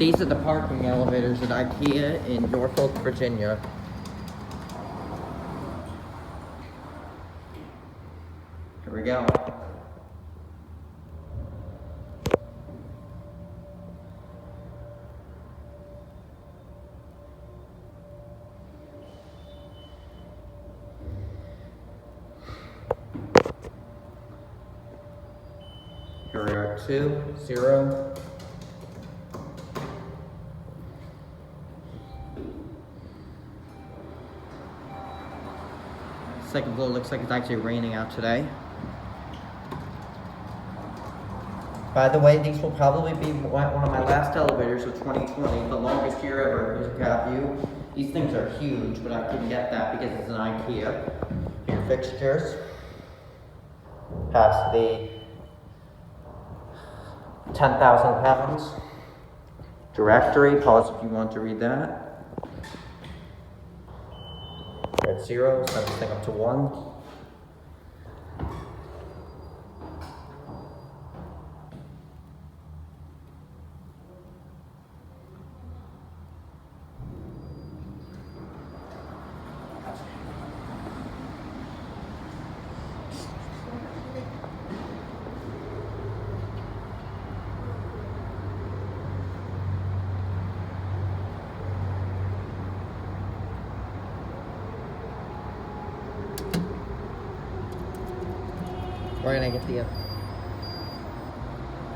These are the parking elevators at IKEA in Norfolk, Virginia. Here we go. Here we are, 2, 0. Second floor looks like it's actually raining out today. By the way, these will probably be one of my last elevators of 2020, the longest year ever. Here's a cab view. These things are huge, but I couldn't get that because it's an IKEA. Here, fixtures. Past the 10,000 pounds. Directory, pause if you want to read that. We're at 0, set this thing up to 1.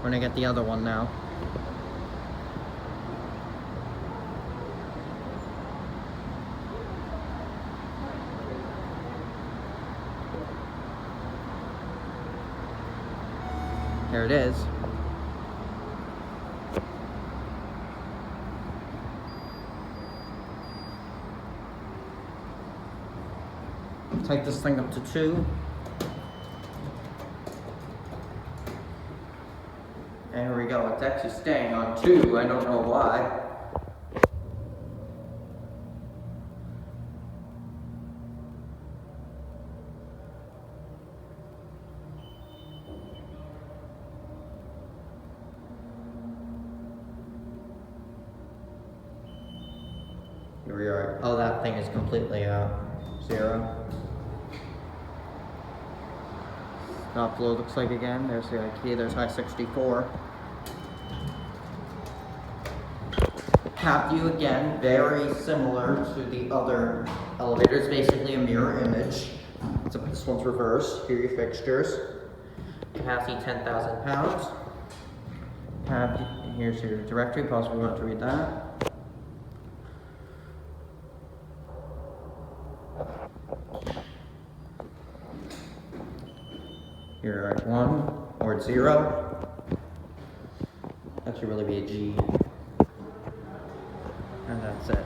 We're gonna get the other one now. Here it is. Take this thing up to 2. And here we go, it's actually staying on 2, I don't know why. Here we are. Oh, that thing is completely out. 0. Top floor looks like again. There's the IKEA, there's high 64. Top view again, very similar to the other elevators, basically a mirror image. Except this one's reversed. Here are your fixtures. Capacity 10,000 pounds. Here's your directory, pause if you want to read that. Here are at 1 or at 0. That should really be a G. And that's it.